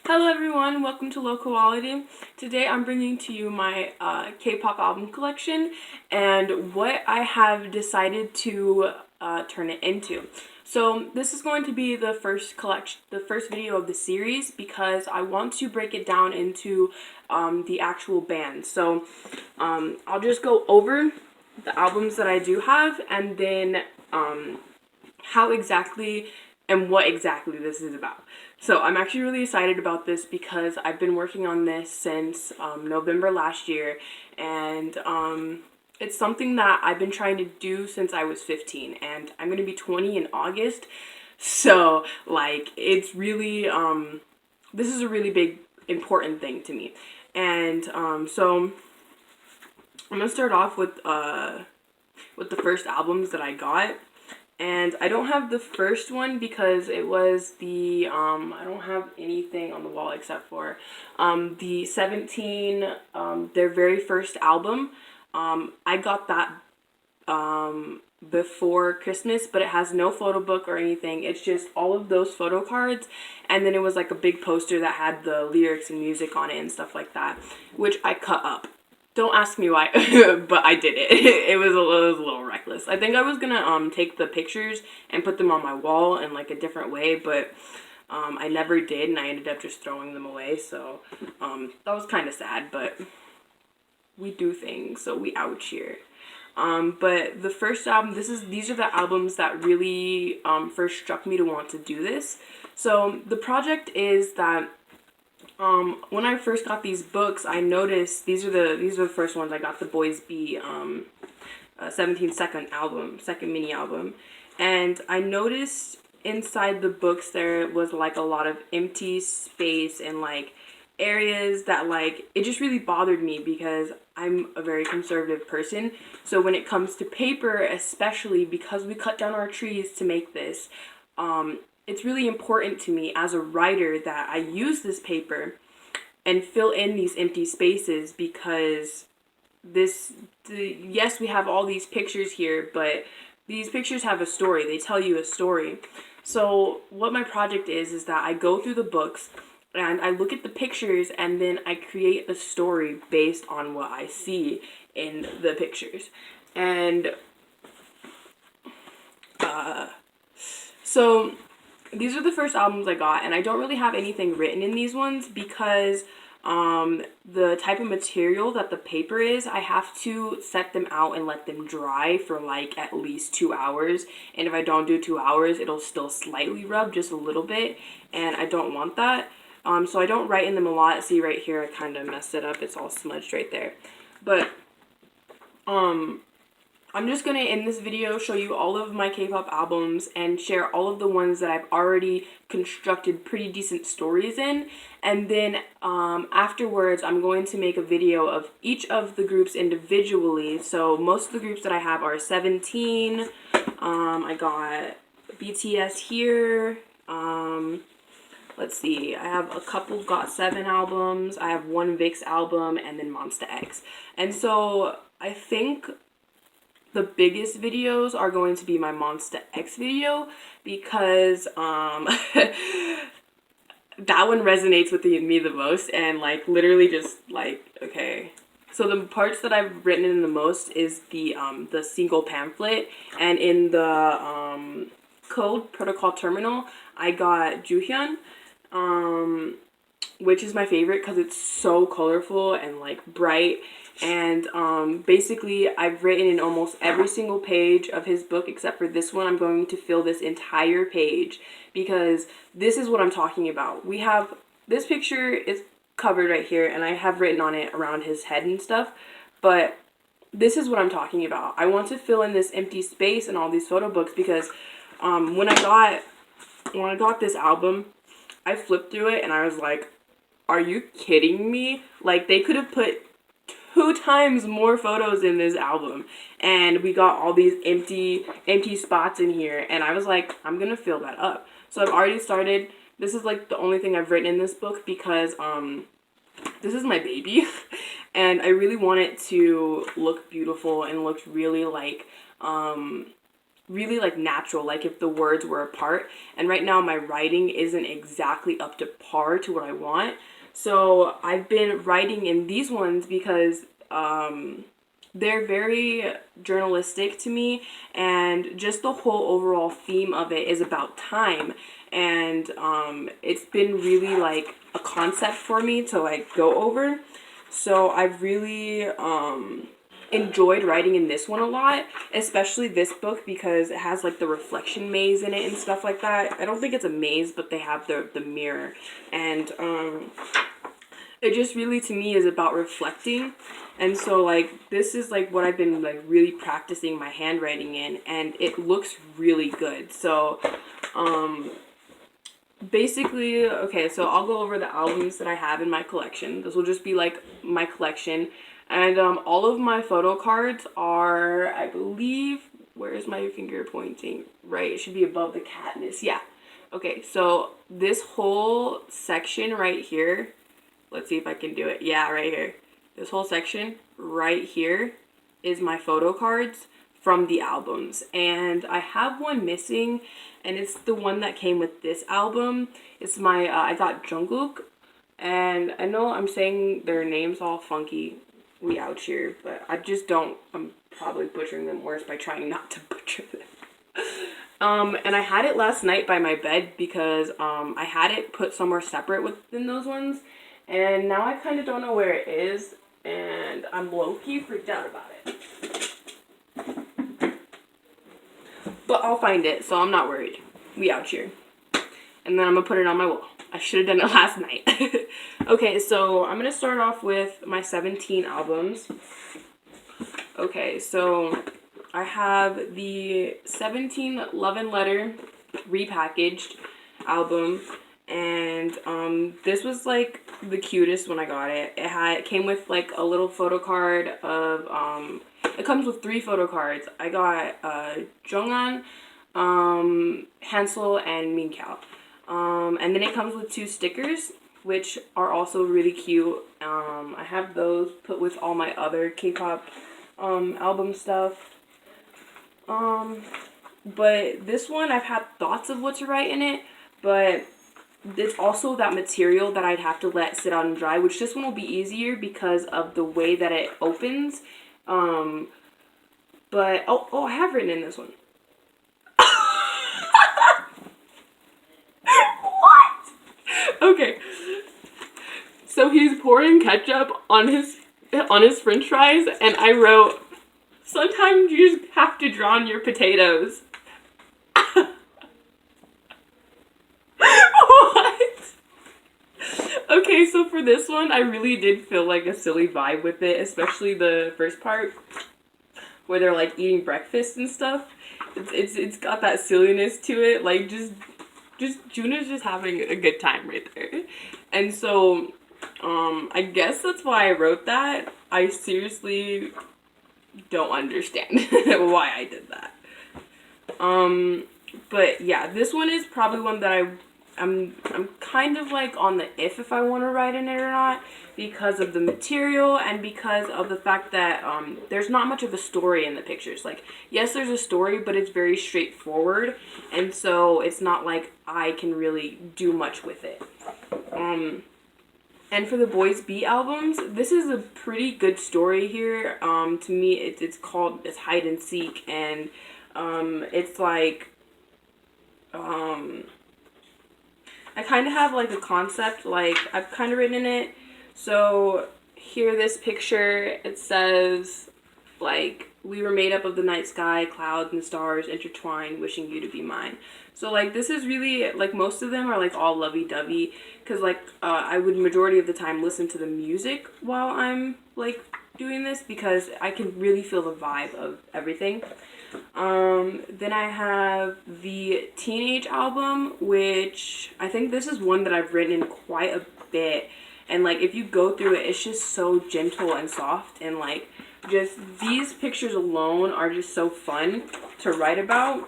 Hello everyone, welcome to Low Quality. Today I'm bringing to you my K-pop album collection and what I have decided to turn it into. So this is going to be the first video of the series because I want to break it down into the actual band. So I'll just go over the albums that I do have and then how exactly and what exactly this is about. So I'm actually really excited about this because I've been working on this since November last year, and it's something that I've been trying to do since I was 15, and I'm going to be 20 in August. So like it's really this is a really big important thing to me. And so I'm going to start off with the first albums that I got. And I don't have the first one because it was the, I don't have anything on the wall except for the 17, their very first album. I got that before Christmas, but it has no photo book or anything. It's just all of those photo cards, and then it was like a big poster that had the lyrics and music on it and stuff like that, which I cut up. Don't ask me why, but I did it. It was a little reckless. I think I was gonna take the pictures and put them on my wall in like a different way, but I never did, and I ended up just throwing them away. So that was kind of sad, but we do things, so we out here. But the first album, these are the albums that really first struck me to want to do this. So the project is that when I first got these books, I noticed these are the first ones I got, the Boys B 17 second mini album, and I noticed inside the books there was like a lot of empty space and like areas that like it just really bothered me because I'm a very conservative person. So when it comes to paper, especially because we cut down our trees to make this, it's really important to me as a writer that I use this paper and fill in these empty spaces because yes, we have all these pictures here, but these pictures have a story. They tell you a story. So what my project is that I go through the books and I look at the pictures and then I create a story based on what I see in the pictures. And so these are the first albums I got, and I don't really have anything written in these ones because the type of material that the paper is, I have to set them out and let them dry for like at least 2 hours. And if I don't do 2 hours, it'll still slightly rub just a little bit, and I don't want that. So I don't write in them a lot. See right here, I kind of messed it up. It's all smudged right there. But I'm just going to, in this video, show you all of my K-pop albums and share all of the ones that I've already constructed pretty decent stories in. And then afterwards, I'm going to make a video of each of the groups individually. So most of the groups that I have are 17. I got BTS here. Let's see, I have a couple GOT7 albums. I have one VIX album and then Monsta X. And so I think the biggest videos are going to be my Monsta X video because that one resonates with me the most, and like literally just like, okay. So the parts that I've written in the most is the single pamphlet, and in the code protocol terminal I got Juhyun, which is my favorite because it's so colorful and like bright. And basically I've written in almost every single page of his book except for this one. I'm going to fill this entire page because this is what I'm talking about. We have this picture is covered right here, and I have written on it around his head and stuff, but this is what I'm talking about. I want to fill in this empty space in all these photo books because when I got this album, I flipped through it and I was like, are you kidding me? Like, they could have put 2 times more photos in this album, and we got all these empty spots in here, and I was like, I'm gonna fill that up. So I've already started. This is like the only thing I've written in this book because this is my baby and I really want it to look beautiful and look really like really like natural, like if the words were apart. And right now my writing isn't exactly up to par to what I want. So I've been writing in these ones because they're very journalistic to me, and just the whole overall theme of it is about time. And it's been really like a concept for me to like go over. So I've really enjoyed writing in this one a lot, especially this book, because it has like the reflection maze in it and stuff like that. I don't think it's a maze, but they have the mirror. And it just really to me is about reflecting. And so like this is like what I've been like really practicing my handwriting in, and it looks really good. So basically, okay, so I'll go over the albums that I have in my collection. This will just be like my collection. And all of my photo cards are, I believe, where is my finger pointing? Right, it should be above the Katniss. Yeah. Okay, so this whole section right here, let's see if I can do it. Yeah, right here. This whole section right here is my photo cards from the albums. And I have one missing, and it's the one that came with this album. It's my, I got Jungkook. And I know I'm saying their names all funky. We out here, but I just don't, I'm probably butchering them worse by trying not to butcher them. And I had it last night by my bed because I had it put somewhere separate within those ones, and now I kind of don't know where it is, and I'm low-key freaked out about it. But I'll find it, so I'm not worried. We out here. And then I'm gonna put it on my wall. I should have done it last night. Okay, so I'm going to start off with my 17 albums. Okay, so I have the 17 Love and Letter repackaged album. And this was like the cutest when I got it. It came with like a little photo card of, it comes with 3 photo cards. I got Jonghan, Hansel, and Minkyao. And then it comes with 2 stickers, which are also really cute. I have those put with all my other K-pop album stuff. But this one, I've had thoughts of what to write in it, but it's also that material that I'd have to let sit out and dry, which this one will be easier because of the way that it opens. But, I have written in this one. Okay, so he's pouring ketchup on his french fries, and I wrote, sometimes you just have to drown your potatoes. What? Okay, so for this one, I really did feel like a silly vibe with it, especially the first part, where they're like eating breakfast and stuff. It's got that silliness to it, like just Juna's just having a good time right there. And so, I guess that's why I wrote that. I seriously don't understand why I did that. But yeah, this one is probably one that I'm kind of like on the if I want to write in it or not, because of the material and because of the fact that there's not much of a story in the pictures. Like, yes, there's a story, but it's very straightforward, and so it's not like I can really do much with it. And for the Boys Beat albums, this is a pretty good story here. To me, it's Hide and Seek, and it's like I kind of have like a concept, like I've kind of written in it. So here, this picture, it says like, we were made up of the night sky, clouds and stars intertwined, wishing you to be mine. So like, this is really like, most of them are like all lovey-dovey, because like I would majority of the time listen to the music while I'm like doing this, because I can really feel the vibe of everything. Then I have the Teenage album, which I think this is one that I've written in quite a bit, and like if you go through it, it's just so gentle and soft, and like just these pictures alone are just so fun to write about.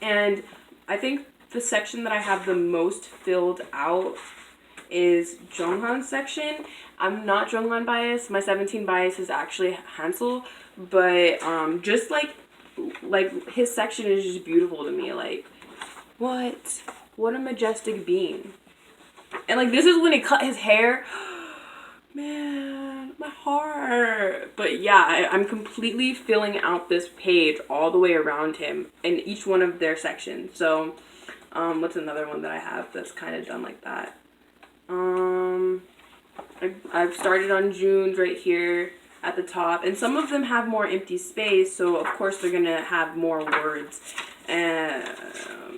And I think the section that I have the most filled out is Jonghan's section. I'm not Jonghan biased. My 17 bias is actually Hansel, but just like like, his section is just beautiful to me. Like, what a majestic being. And like, this is when he cut his hair. Man, my heart. But yeah, I'm completely filling out this page all the way around him in each one of their sections. So what's another one that I have that's kind of done like that? I've started on June's right here at the top, and some of them have more empty space, so of course they're gonna have more words. And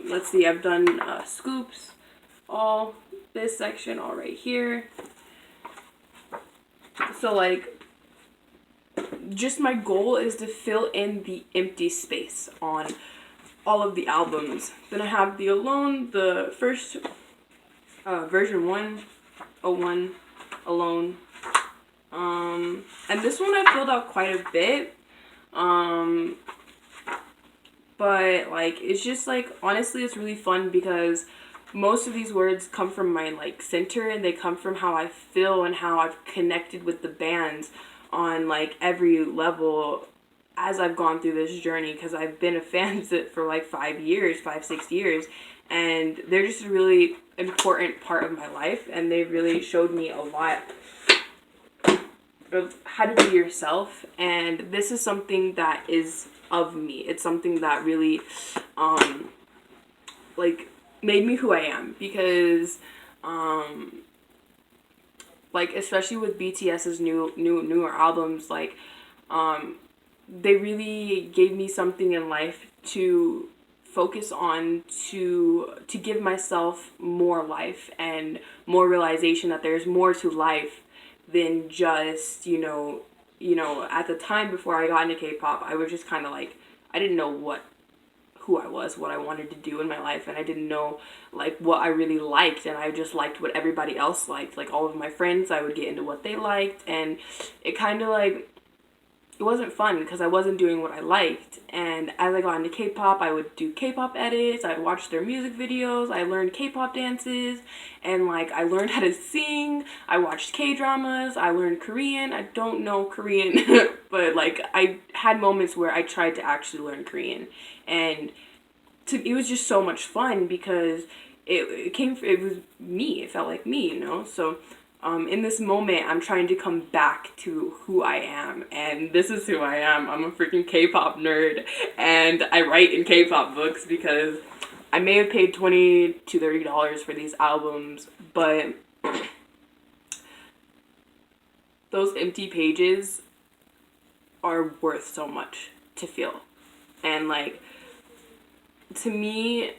let's see, I've done Scoops, all this section all right here. So like, just my goal is to fill in the empty space on all of the albums. Then I have the Alone, the first version 101 Alone. And this one I filled out quite a bit. But like, it's just like, honestly, it's really fun because most of these words come from my like center, and they come from how I feel and how I've connected with the bands on like every level as I've gone through this journey, because I've been a fan for like 6 years, and they're just a really important part of my life, and they really showed me a lot of how to be yourself. And this is something that is of me. It's something that really like made me who I am, because like, especially with BTS's newer albums, like they really gave me something in life to focus on, to give myself more life and more realization that there's more to life than just, at the time before I got into K-pop, I was just kind of like, I didn't know who I was, what I wanted to do in my life, and I didn't know like what I really liked, and I just liked what everybody else liked. Like, all of my friends, I would get into what they liked, and it kind of like, it wasn't fun because I wasn't doing what I liked. And as I got into K-pop, I would do K-pop edits, I'd watch their music videos, I learned K-pop dances, and like, I learned how to sing, I watched K-dramas, I learned Korean. I don't know Korean, but like, I had moments where I tried to actually learn Korean, and it was just so much fun because it was me, it felt like me, so in this moment, I'm trying to come back to who I am, and this is who I am. I'm a freaking K-pop nerd, and I write in K-pop books because I may have paid $20 to $30 for these albums, but those empty pages are worth so much to feel. And like, to me,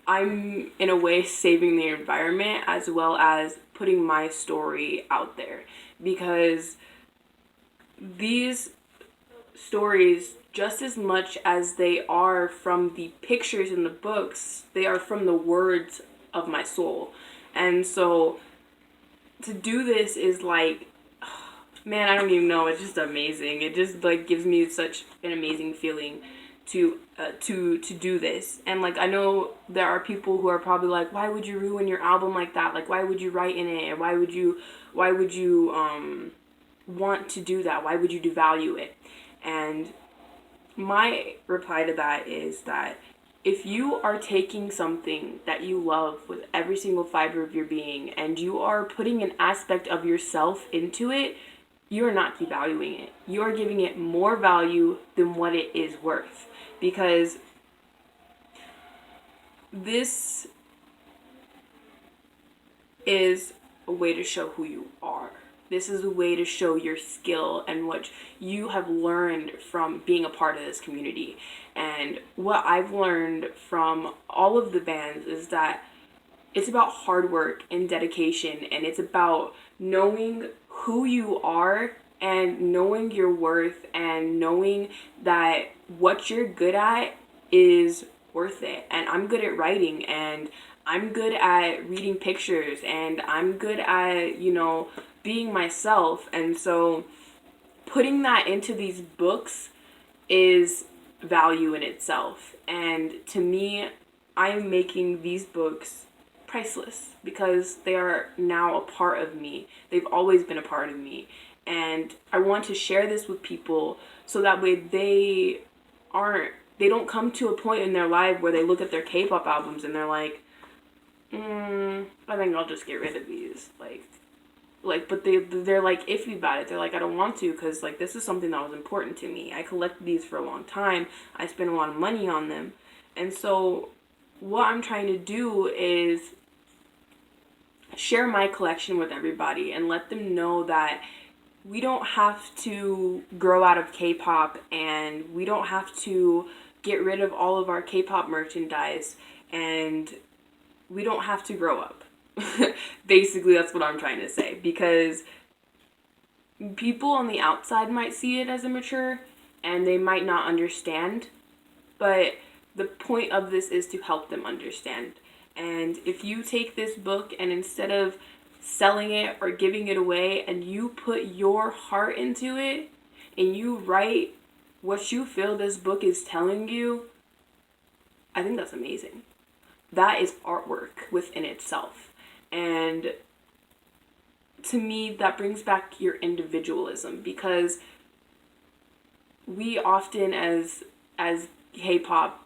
I'm in a way saving the environment as well as putting my story out there, because these stories, just as much as they are from the pictures in the books, they are from the words of my soul. And so to do this is like, man, I don't even know, it's just amazing. It just like gives me such an amazing feeling to do this. And like, I know there are people who are probably like, why would you ruin your album like that? Like, why would you write in it? Why would you want to do that? Why would you devalue it? And my reply to that is that if you are taking something that you love with every single fiber of your being, and you are putting an aspect of yourself into it, you are not devaluing it. You are giving it more value than what it is worth. Because this is a way to show who you are. This is a way to show your skill and what you have learned from being a part of this community. And what I've learned from all of the bands is that it's about hard work and dedication, and it's about knowing who you are and knowing your worth and knowing that what you're good at is worth it. And I'm good at writing, and I'm good at reading pictures, and I'm good at, being myself. And so putting that into these books is value in itself. And to me, I'm making these books priceless because they are now a part of me. They've always been a part of me. And I want to share this with people so that way they don't come to a point in their life where they look at their K-pop albums and they're like, I think I'll just get rid of these. But they're like iffy about it. They're like, I don't want to, because like this is something that was important to me. I collected these for a long time. I spent a lot of money on them. And so what I'm trying to do is share my collection with everybody and let them know that we don't have to grow out of K-pop, and we don't have to get rid of all of our K-pop merchandise, and we don't have to grow up. Basically, that's what I'm trying to say, because people on the outside might see it as immature and they might not understand, but the point of this is to help them understand. And if you take this book and instead of selling it or giving it away, and you put your heart into it and you write what you feel this book is telling you, I think that's amazing. That is artwork within itself. And to me, that brings back your individualism, because we often, as K-pop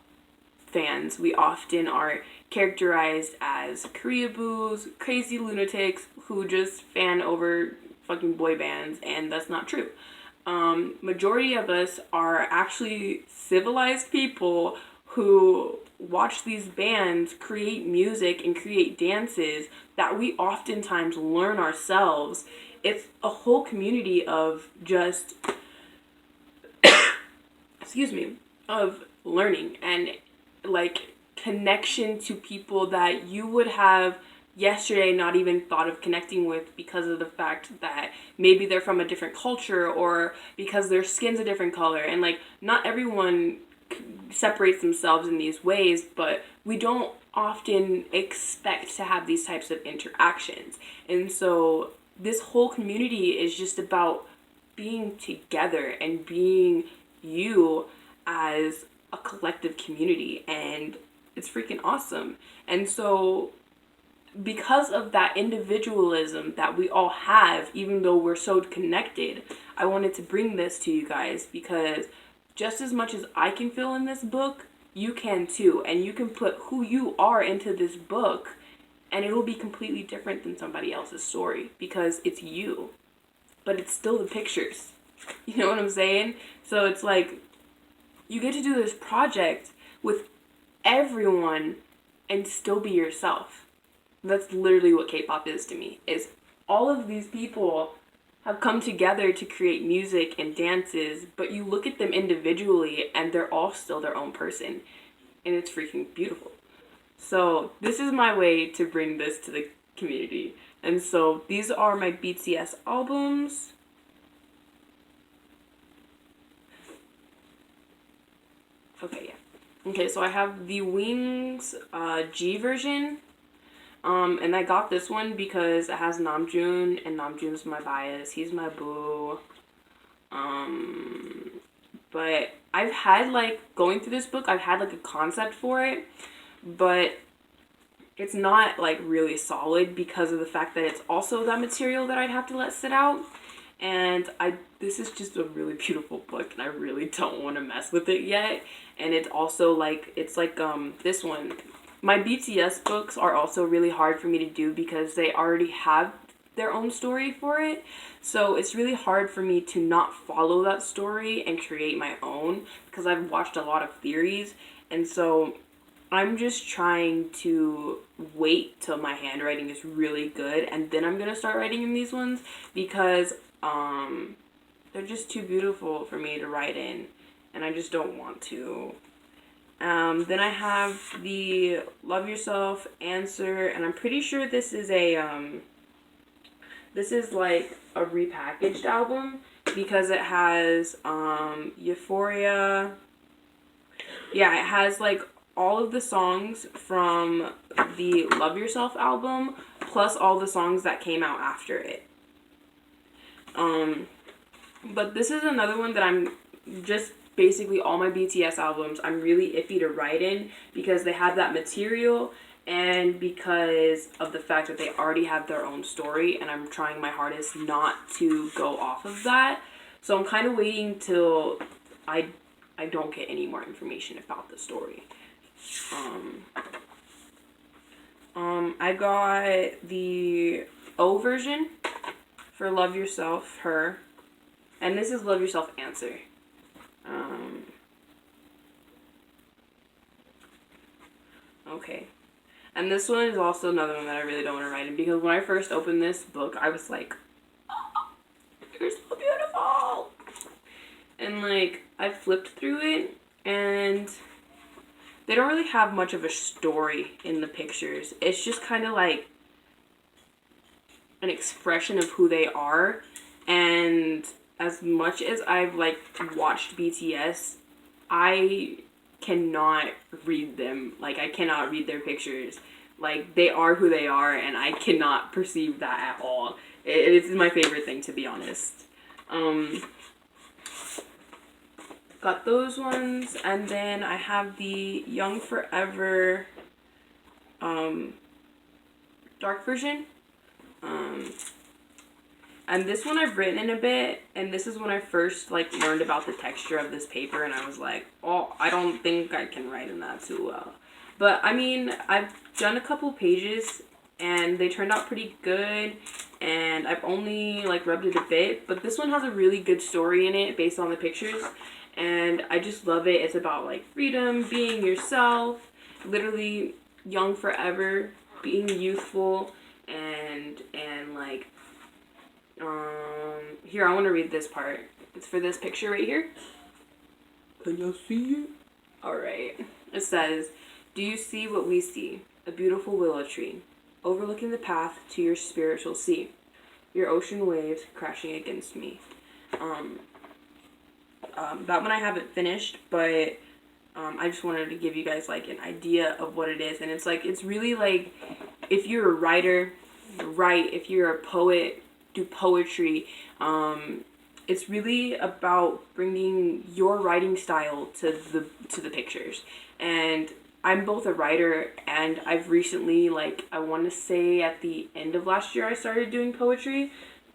fans, we often are characterized as Koreaboos, crazy lunatics who just fan over fucking boy bands, and that's not true. Majority of us are actually civilized people who watch these bands create music and create dances that we oftentimes learn ourselves. It's a whole community of just of learning and like connection to people that you would have yesterday not even thought of connecting with, because of the fact that maybe they're from a different culture or because their skin's a different color. And like, not everyone separates themselves in these ways, but we don't often expect to have these types of interactions. And so this whole community is just about being together and being you as a collective community, and it's freaking awesome. And so because of that individualism that we all have, even though we're so connected, I wanted to bring this to you guys, because just as much as I can feel in this book, you can too. And you can put who you are into this book and it'll be completely different than somebody else's story, because it's you, but it's still the pictures. You know what I'm saying? So it's like, you get to do this project with everyone and still be yourself. That's literally what K-pop is to me, is all of these people have come together to create music and dances, but you look at them individually and they're all still their own person, and it's freaking beautiful. So this is my way to bring this to the community. And so these are my BTS albums. Okay, yeah. Okay, so I have the Wings G version. And I got this one because it has Namjoon, and Namjoon's my bias. He's my boo. But I've had, like, going through this book, I've had, like, a concept for it, but it's not, like, really solid because of the fact that it's also that material that I'd have to let sit out. And this is just a really beautiful book, and I really don't want to mess with it yet. And it's also, like, it's like, this one. My BTS books are also really hard for me to do because they already have their own story for it. So it's really hard for me to not follow that story and create my own, because I've watched a lot of theories. And so I'm just trying to wait till my handwriting is really good, and then I'm going to start writing in these ones, because they're just too beautiful for me to write in, and I just don't want to. Then I have the Love Yourself Answer, and I'm pretty sure this is this is like a repackaged album, because it has Euphoria. Yeah, it has like all of the songs from the Love Yourself album, plus all the songs that came out after it. But this is another one that I'm just basically all my BTS albums I'm really iffy to write in, because they have that material and because of the fact that they already have their own story, and I'm trying my hardest not to go off of that. So I'm kind of waiting till I don't get any more information about the story. I got the O version for Love Yourself, Her, and this is Love Yourself, Answer. Okay. And this one is also another one that I really don't want to write in, because when I first opened this book, I was like, oh, you're so beautiful. And like, I flipped through it, and they don't really have much of a story in the pictures. It's just kind of like an expression of who they are. And as much as I've like watched BTS, I cannot read them. Like, I cannot read their pictures. Like, they are who they are, and I cannot perceive that at all. It's my favorite thing, to be honest. Got those ones, and then I have the Young Forever dark version. And this one I've written in a bit, and this is when I first like learned about the texture of this paper, and I was like, oh, I don't think I can write in that too well. But I mean, I've done a couple pages, and they turned out pretty good, and I've only like rubbed it a bit, but this one has a really good story in it based on the pictures, and I just love it. It's about like freedom, being yourself, literally young forever, being youthful, and like, here, I want to read this part. It's for this picture right here. Can y'all see it? Alright. It says, do you see what we see? A beautiful willow tree, overlooking the path to your spiritual sea. Your ocean waves crashing against me. That one I haven't finished, but I just wanted to give you guys like an idea of what it is. And it's like, it's really like, if you're a writer, write. If you're a poet, do poetry. It's really about bringing your writing style to the pictures. And I'm both a writer, and I've recently, like, I want to say at the end of last year I started doing poetry,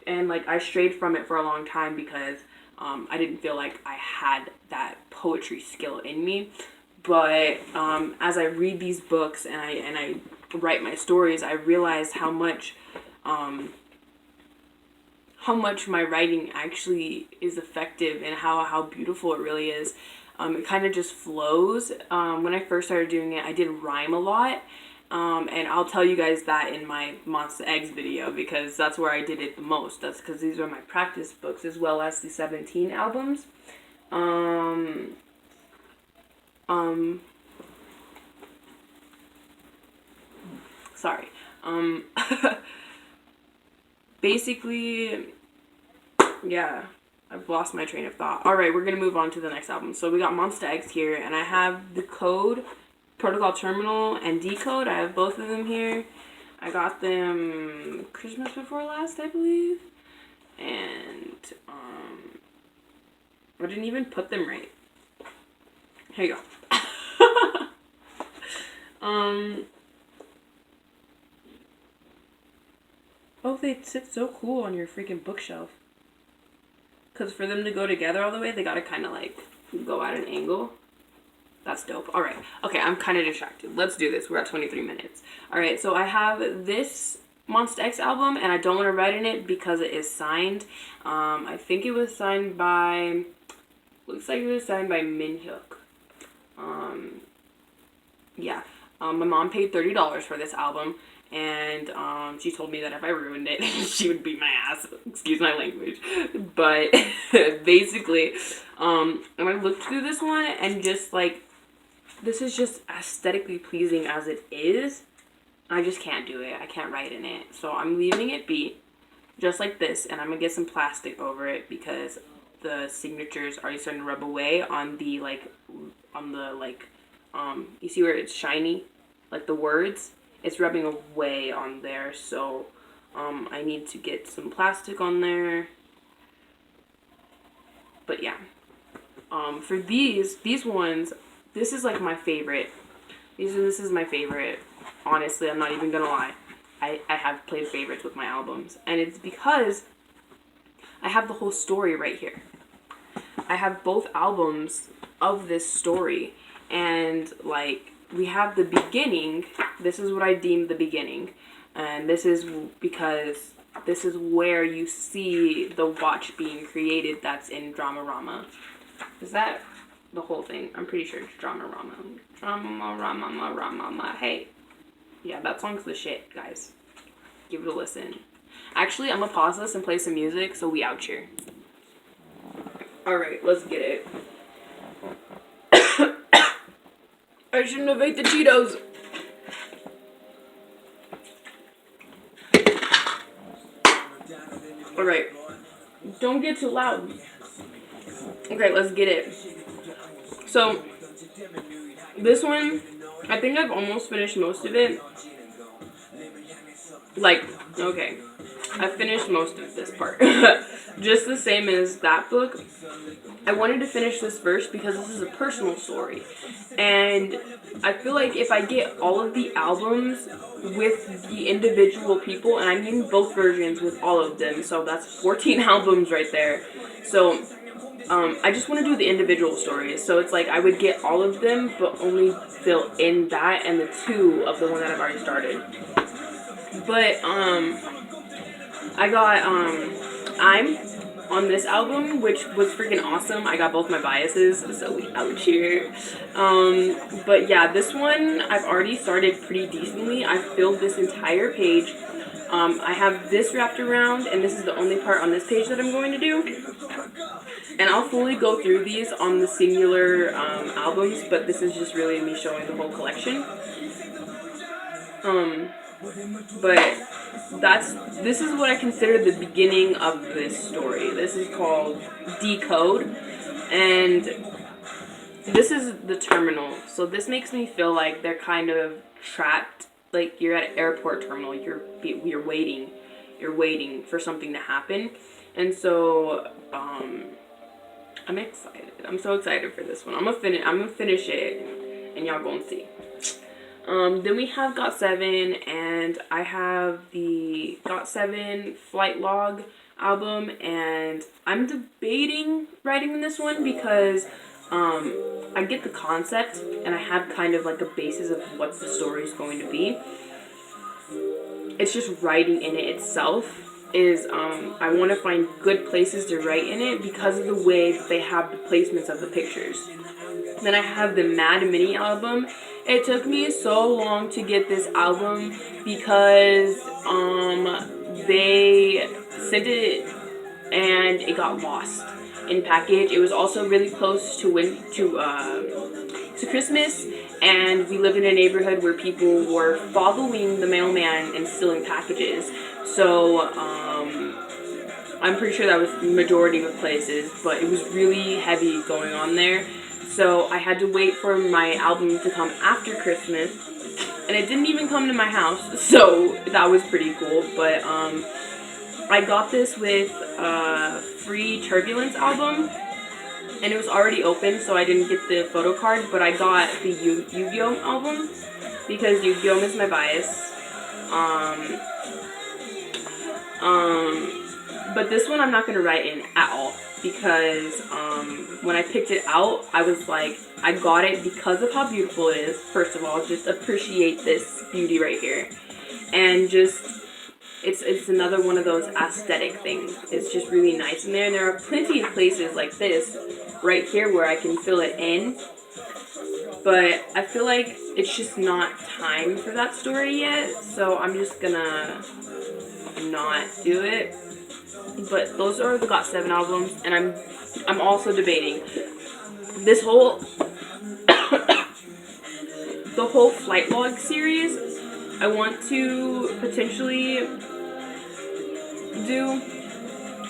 and like I strayed from it for a long time because I didn't feel like I had that poetry skill in me. But as I read these books and I write my stories, I realize how much my writing actually is effective, and how beautiful it really is. It kind of just flows. When I first started doing it, I did rhyme a lot. And I'll tell you guys that in my Monster Eggs video, because that's where I did it the most. That's because these are my practice books, as well as the 17 albums. Sorry. Basically, yeah, I've lost my train of thought. Alright, we're going to move on to the next album. So we got Monster X here, and I have the Code, Protocol Terminal, and Decode. I have both of them here. I got them Christmas before last, I believe. And, I didn't even put them right. Here you go. Oh, they sit so cool on your freaking bookshelf. Because for them to go together all the way, they gotta kind of like go at an angle. That's dope. Alright. Okay, I'm kind of distracted. Let's do this. We're at 23 minutes. Alright, so I have this Monster X album, and I don't want to write in it because it is signed. I think it was signed by... Looks like it was signed by Minhyuk. Yeah. My mom paid $30 for this album. And she told me that if I ruined it, she would beat my ass. Excuse my language. But basically, and I looked through this one, and just like, this is just aesthetically pleasing as it is. I just can't do it. I can't write in it. So I'm leaving it be, just like this. And I'm going to get some plastic over it because the signatures are starting to rub away on the, like, you see where it's shiny? Like the words? It's rubbing away on there, so I need to get some plastic on there. But yeah, for these ones, this is like my favorite. This is my favorite. Honestly, I'm not even gonna lie. I have played favorites with my albums. And it's because I have the whole story right here. I have both albums of this story. And, like, we have the beginning. This is what I deem the beginning. And this is because this is where you see the watch being created that's in Dramarama. Is that the whole thing? I'm pretty sure it's Dramarama. Dramarama. Hey. Yeah, that song's the shit, guys. Give it a listen. Actually, I'm gonna pause this and play some music so we out here. Alright, let's get it. I shouldn't have ate the Cheetos. Alright. Don't get too loud. Okay, let's get it. So, this one, I think I've almost finished most of it. Like, okay. I finished most of this part. Just the same as that book. I wanted to finish this first because this is a personal story. And I feel like if I get all of the albums with the individual people, and I mean both versions with all of them, so that's 14 albums right there. So, I just want to do the individual stories. So it's like I would get all of them, but only fill in that and the 2 of the one that I've already started. But, I got, I'm on this album, which was freaking awesome. I got both my biases, so we out here. But yeah, this one I've already started pretty decently. I filled this entire page. I have this wrapped around, and this is the only part on this page that I'm going to do. And I'll fully go through these on the singular albums, but this is just really me showing the whole collection. But this is what I consider the beginning of this story. This is called Decode, and this is the terminal. So this makes me feel like they're kind of trapped. Like you're at an airport terminal. You're waiting for something to happen, and so I'm excited. I'm so excited for this one. I'm gonna finish it, and y'all gonna see. Then we have GOT7, and I have the GOT7 Flight Log album, and I'm debating writing this one because I get the concept, and I have kind of like a basis of what the story is going to be. It's just writing in it itself is, I want to find good places to write in it because of the way that they have the placements of the pictures. Then I have the Mad Mini album. It took me so long to get this album because they sent it and it got lost in package. It was also really close to Christmas, and we lived in a neighborhood where people were following the mailman and stealing packages. So I'm pretty sure that was the majority of places, but it was really heavy going on there. So I had to wait for my album to come after Christmas, and it didn't even come to my house, so that was pretty cool. But I got this with free Turbulence album, and it was already open, so I didn't get the photo card, but I got the Yu-Gi-Oh album because Yu-Gi-Oh is my bias. But this one I'm not going to write in at all because when I picked it out, I was like, I got it because of how beautiful it is. First of all, just appreciate this beauty right here. And just, it's another one of those aesthetic things. It's just really nice in there. And there are plenty of places like this right here where I can fill it in. But I feel like it's just not time for that story yet. So I'm just gonna not do it. But those are the GOT7 albums, and I'm also debating this whole the whole Flight Log series. I want to potentially do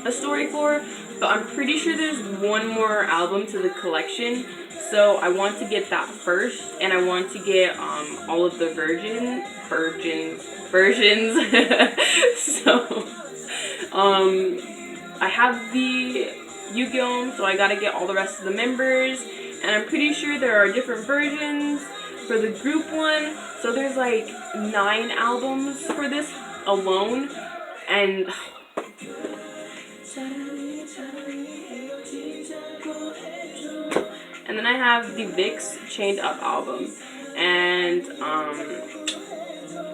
a story for, but I'm pretty sure there's one more album to the collection, so I want to get that first, and I want to get all of the versions. So I have the Yu-Gi-Oh, so I gotta get all the rest of the members, and I'm pretty sure there are different versions. For the group one, so there's like 9 albums for this alone, and then I have the VIX Chained Up album, and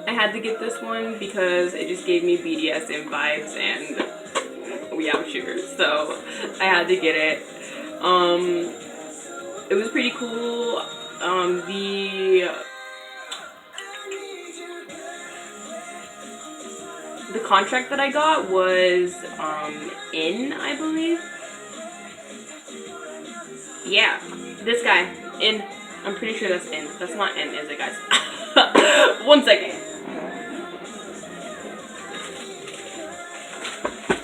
I had to get this one because it just gave me BDSM vibes, and we out here, so I had to get it. It was pretty cool. The contract that I got was in, I believe. Yeah, this guy, in. I'm pretty sure that's in. That's not in, is it, guys? 1 second.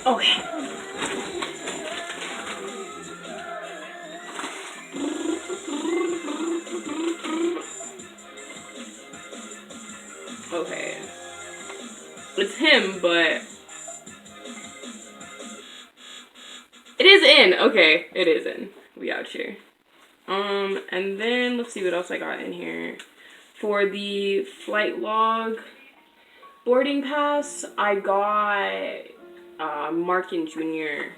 Okay. Okay. It's him, but it is in. Okay, it is in. We out here. And then let's see what else I got in here. For the flight log boarding pass, I got Markin Jr.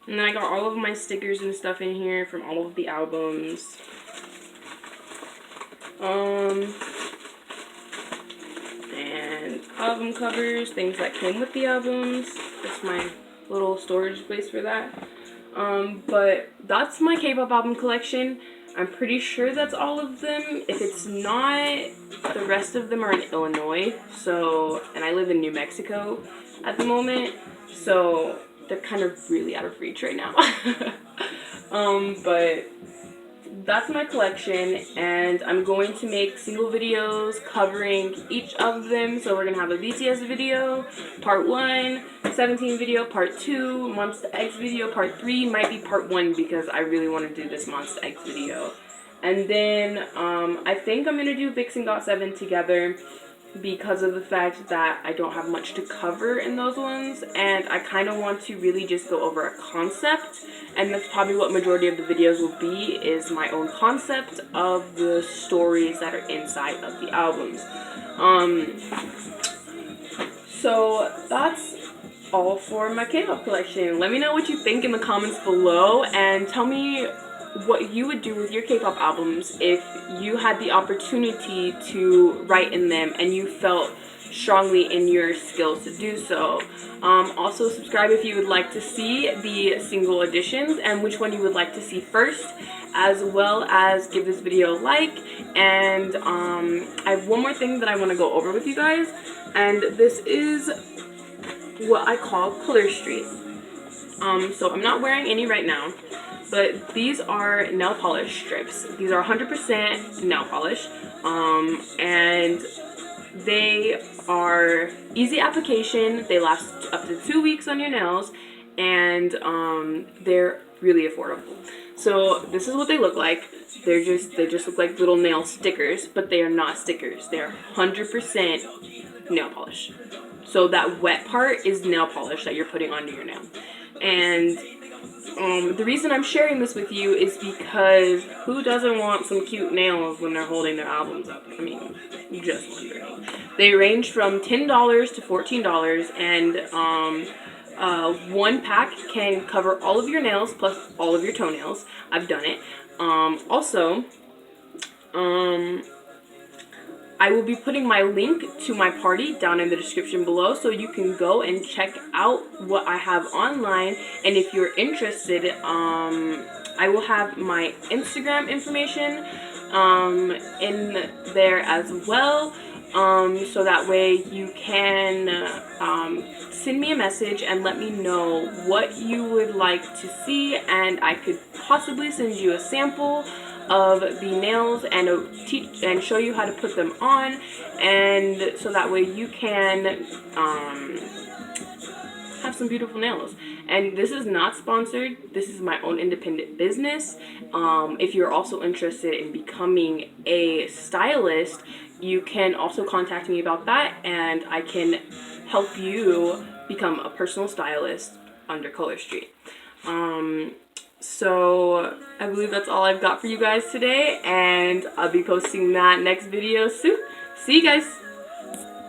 And then I got all of my stickers and stuff in here from all of the albums. And album covers, things that came with the albums. That's my little storage place for that. But that's my K-pop album collection. I'm pretty sure that's all of them. If it's not, the rest of them are in Illinois. So, and I live in New Mexico at the moment. So they're kind of really out of reach right now. But that's my collection, and I'm going to make single videos covering each of them. So we're going to have a BTS video, part 1, 17 video, part 2, Monsta X video, part 3, might be part 1 because I really want to do this Monsta X video. And then I think I'm going to do VIX and GOT7 together because of the fact that I don't have much to cover in those ones, and I kind of want to really just go over a concept, and that's probably what majority of the videos will be, is my own concept of the stories that are inside of the albums. So that's all for my K-pop collection. Let me know what you think in the comments below, and tell me what you would do with your K-pop albums if you had the opportunity to write in them and you felt strongly in your skills to do so. Also subscribe if you would like to see the single editions and which one you would like to see first, as well as give this video a like. And I have one more thing that I want to go over with you guys, and this is what I call Color Street. So I'm not wearing any right now, but these are nail polish strips. These are 100% nail polish, and they are easy application. They last up to 2 weeks on your nails, and they're really affordable. So this is what they look like. They just look like little nail stickers, but they are not stickers. They are 100% nail polish. So that wet part is nail polish that you're putting onto your nail. And the reason I'm sharing this with you is because who doesn't want some cute nails when they're holding their albums up? I mean, just wondering. They range from $10 to $14, and one pack can cover all of your nails plus all of your toenails. I've done it. Also, I will be putting my link to my party down in the description below, so you can go and check out what I have online. And if you're interested, I will have my Instagram information in there as well, so that way you can send me a message and let me know what you would like to see, and I could possibly send you a sample of the nails and show you how to put them on, and so that way you can have some beautiful nails. And this is not sponsored. This is my own independent business. If you're also interested in becoming a stylist, you can also contact me about that, and I can help you become a personal stylist under Color Street. So I believe that's all I've got for you guys today, and I'll be posting that next video soon. See you guys!